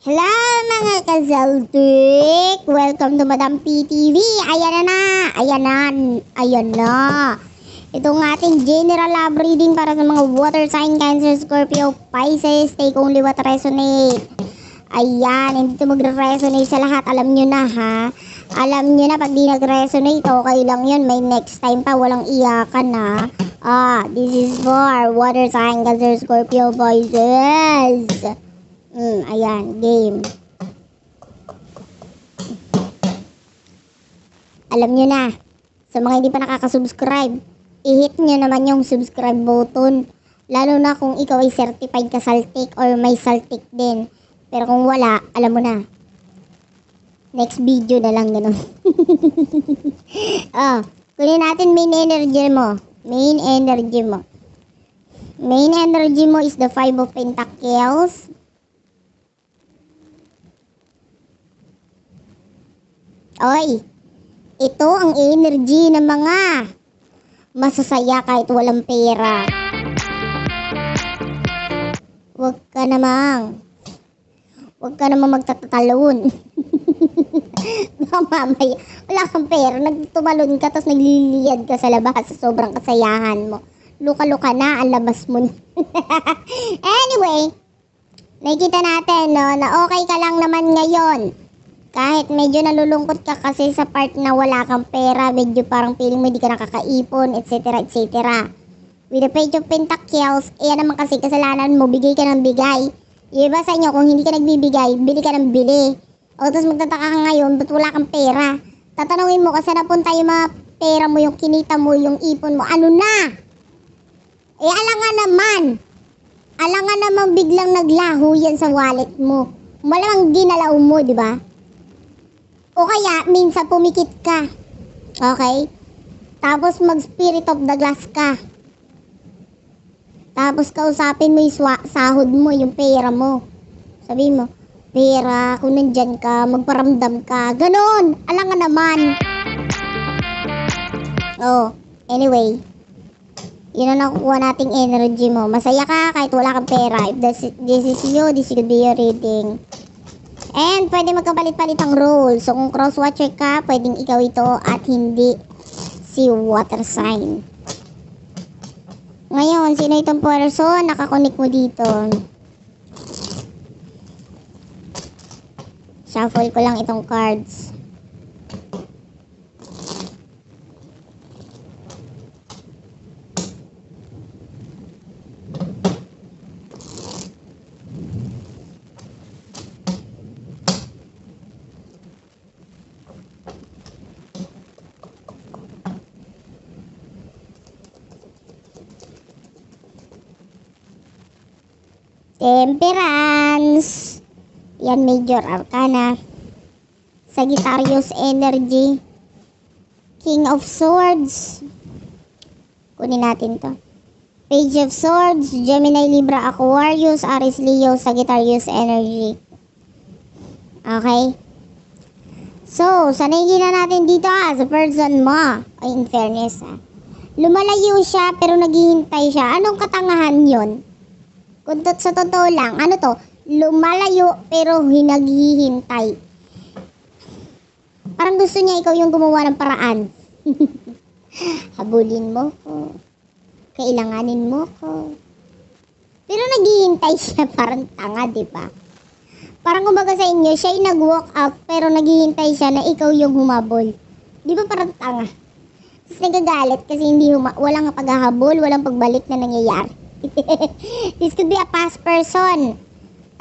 Hello mga kasaltik! Welcome to Madam PTV! Ayan na. Ito ang ating general love reading para sa mga water sign, Cancer, Scorpio, Pisces. Take only what resonate. Ayan, hindi ito magre-resonate sa lahat. Alam nyo na ha. Alam nyo na pag di nag-resonate, okay lang yun. May next time pa, walang iyakan na. This is for water sign, Cancer, Scorpio, Pisces. Ayan, game. Alam nyo na, sa mga hindi pa nakaka-subscribe, i-hit nyo naman yung subscribe button. Lalo na kung ikaw ay certified ka saltik or may saltik din. Pero kung wala, alam mo na. Next video na lang ganun. Kunin natin main energy mo. Main energy mo is the 5 of Pentacles. Oy, ito ang energy ng mga masasaya kahit walang pera. Huwag ka namang magtatatalon. Mamaya, wala kang pera, nagtumalon ka, tapos nagliliyad ka sa labas sa sobrang kasayahan mo. Luka-luka na, ang labas mo. Anyway, nakikita natin, no, na okay ka lang naman ngayon. Kahit medyo nalulungkot ka kasi sa part na wala kang pera, medyo parang feeling mo hindi ka nakakaipon, etc. etc. With the Page of Pentacles, yan naman kasi kasalanan mo, bigay ka ng bigay. Iba sa inyo, kung hindi ka nagbibigay, bili ka ng bili. O tapos magtataka ka ngayon, ba't wala kang pera? Tatanungin mo kasi napunta yung mga pera mo, yung kinita mo, yung ipon mo, ano na? Alangan naman biglang naglaho yan sa wallet mo. Malamang ginalaw mo, di ba? O kaya, minsan pumikit ka. Okay? Tapos mag-spirit of the glass ka. Tapos kausapin mo yung sahod mo, yung pera mo. Sabi mo, pera, kung nandyan ka, magparamdam ka. Ganon! Alangan naman. Anyway. Yun ang nakukuha nating energy mo. Masaya ka kahit wala kang pera. If this is you, this will be your reading. And pwede magkapalit-palit ang role. So kung cross-watcher ka, pwedeng ikaw ito at hindi si water sign. Ngayon, sino itong person? Nakakonik mo dito. Shuffle ko lang itong cards. Temperance. Yan, Major Arcana. Sagittarius energy. King of Swords. Kunin natin to. Page of Swords. Gemini, Libra, Aquarius, Aries, Leo, Sagittarius energy. Okay. So, sanay na natin dito sa person mo. Ay, in fairness lumalayo siya pero naghihintay siya. Anong katangahan yon? Kung sa totoo lang, ano to? Lumalayo pero hinaghihintay. Parang gusto niya ikaw yung gumawa ng paraan. Habulin mo ko. Kailanganin mo ko. Pero naghihintay siya, parang tanga, di ba? Parang kumbaga sa inyo, siya yung nag-walk out pero naghihintay siya na ikaw yung humabol. Di ba parang tanga? Tapos nagagalit kasi walang paghahabol, walang pagbalik na nangyayari. This could be a past person.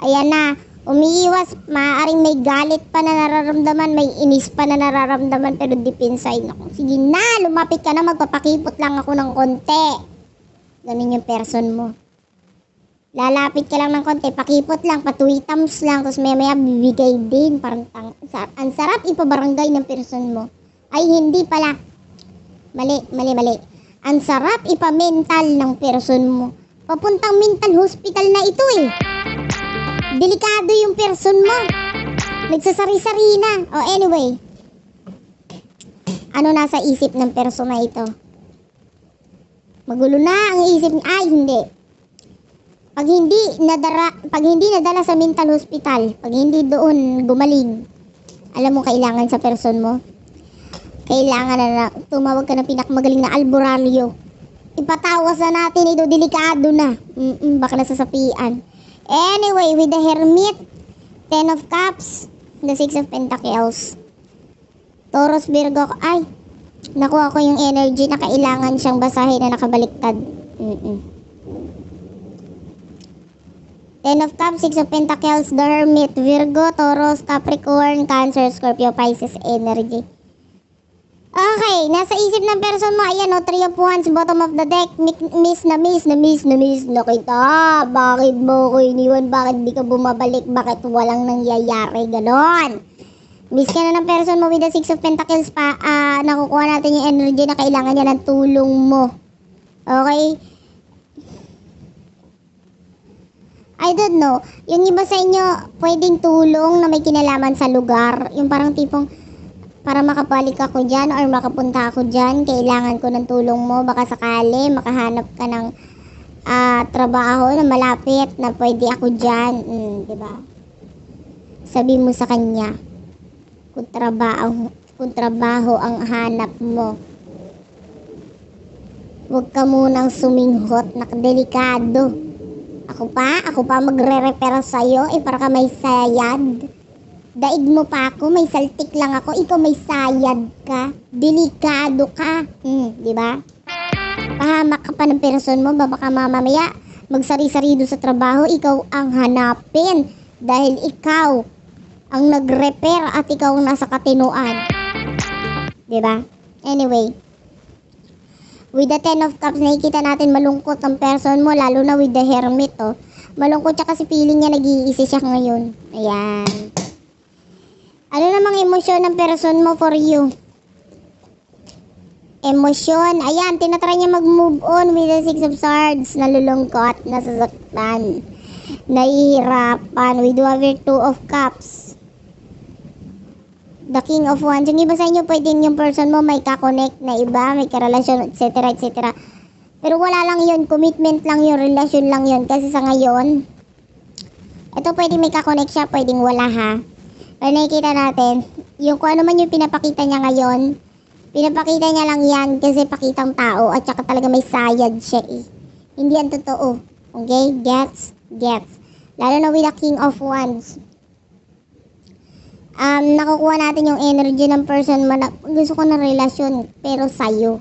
Ayan na, umiiwas, maaaring may galit pa na nararamdaman, may inis pa na nararamdaman, pero deep inside na, sige na, lumapit ka na, magpapakipot lang ako ng konti. Ganun yung person mo. Lalapit ka lang ng konti, pakipot lang, patwitams lang, tapos maya bibigay din, parang ang sarap ipabarangay ng person mo. Ay, hindi pala. Mali. Ang sarap ipamental ng person mo. Papuntang mental hospital na ito Delikado yung person mo. Nagsasari-sari na. Anyway. Ano nasa isip ng person na ito? Magulo na ang isip niya. Ay, hindi. Pag hindi nadala sa mental hospital, pag hindi doon gumaling, alam mo kailangan sa person mo, kailangan na tumawag ka ng pinakamagaling na albularyo. Ipatawas na natin ito, delikado na. Baka nasasapian. Anyway, with the Hermit, 10 of Cups, the 6 of Pentacles, Taurus, Virgo, ay, nakuha ko yung energy na kailangan siyang basahin na nakabaliktad. 10 of Cups, 6 of Pentacles, the Hermit, Virgo, Taurus, Capricorn, Cancer, Scorpio, Pisces energy. Okay, nasa isip ng person mo, ayan o, 3 of Wands, bottom of the deck, miss na kita. Bakit mo ko iniwan? Bakit di ka bumabalik? Bakit walang nangyayari? Ganon. Miss ka na ng person mo with the 6 of Pentacles pa, nakukuha natin yung energy na kailangan niya ng tulong mo. Okay? I don't know. Yung iba sa inyo, pwedeng tulong na may kinalaman sa lugar. Yung parang tipong, para makabalik ako dyan or makapunta ako dyan, kailangan ko ng tulong mo. Baka sakali, makahanap ka ng trabaho na malapit na pwede ako dyan. Diba? Sabi mo sa kanya, kung trabaho ang hanap mo, huwag ka munang suminghot, nakadelikado. Ako pa magre-repair sa'yo, para ka may sayad. Daig mo pa ako, may saltik lang ako, ikaw may sayad ka. Delikado ka. Di ba? Pahamak ka pa ng person mo, baka mamamaya magsari-sarido sa trabaho, ikaw ang hanapin. Dahil ikaw ang nag-repair at ikaw ang nasa katinuan. Di ba? Anyway, with the 10 of Cups, nakikita natin malungkot ang person mo, lalo na with the Hermit, oh. Malungkot siya kasi feeling niya nag-iisi siya ngayon. Ayan. Ano namang emosyon ng person mo for you? Emosyon. Ayan, tinatry niya mag-move on with the 6 of Swords. Nalulungkot, nasasaktan, nahihirapan. With the 2 of Cups, the King of Wands. Yung iba sa inyo, pwedeng yung person mo may kakonect na iba, may karelasyon, etc. etc. Pero wala lang yun, commitment lang yun, relasyon lang yun. Kasi sa ngayon, ito pwedeng may kakonect siya, pwedeng wala ha. Pero nakikita natin, yung kung ano man yung pinapakita niya ngayon, pinapakita niya lang yan kasi pakitang tao at saka talaga may sayad siya eh. Hindi yan totoo. Okay? Gets? Lalo na with the King of Wands. Nakukuha natin yung energy ng person mo na gusto ko ng relasyon pero sa'yo.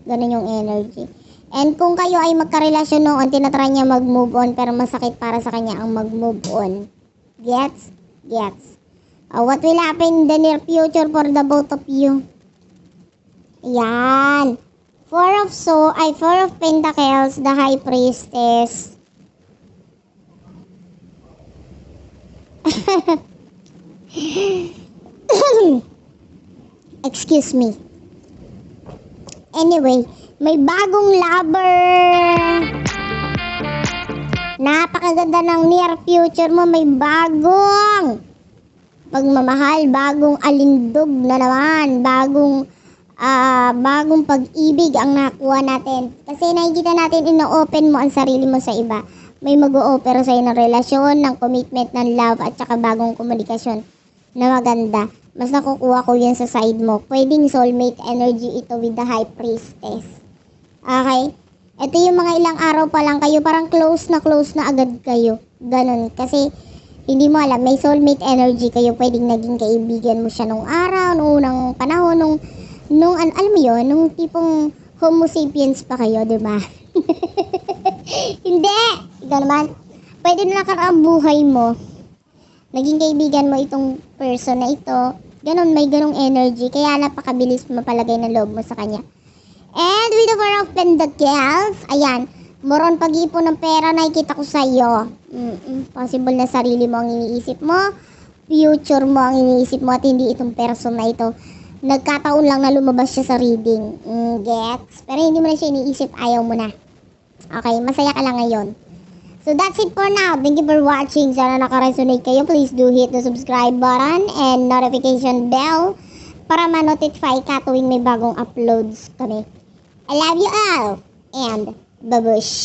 Ganun yung energy. And kung kayo ay magkarelasyon noon, tinatry niya mag-move on pero masakit para sa kanya ang mag-move on. Gets? What will happen in the near future for the both of you? Yan. 4 of Pentacles, the High Priestess. Excuse me. Anyway, may bagong lover. Napakaganda ng near future mo. May bagong pagmamahal, bagong alindog na naman, bagong pag-ibig ang nakuha natin. Kasi nakikita natin, ino-open mo ang sarili mo sa iba. May mag-o-offer sa'yo ng relasyon, ng commitment, ng love, at saka bagong komunikasyon na maganda. Mas nakukuha ko yan sa side mo. Pwedeng soulmate energy ito with the High Priestess. Okay? Ito yung mga ilang araw pa lang kayo, parang close na agad kayo. Ganon. Kasi, hindi mo alam, may soulmate energy kayo. Pwedeng naging kaibigan mo siya nung araw, nung unang panahon, alam mo yun, nung tipong homo sapiens pa kayo, diba? Hindi! Ikaw naman, pwede na nakaraang buhay mo. Naging kaibigan mo itong person na ito. Ganon, may ganong energy. Kaya napakabilis mapalagay ng loob mo sa kanya. And with the 4 of Pentacles, ayan, moron pag-iipon ng pera, nakikita ko sa iyo. Possible na sarili mo ang iniisip mo, future mo ang iniisip mo, at hindi itong person na ito. Nagkataon lang na lumabas siya sa reading. Gets? Pero hindi mo na siya iniisip, ayaw mo na. Okay, masaya ka lang ngayon. So that's it for now. Thank you for watching. Sana naka-resonate kayo. Please do hit the subscribe button and notification bell para ma-notify ka tuwing may bagong uploads kami. I love you all and babush!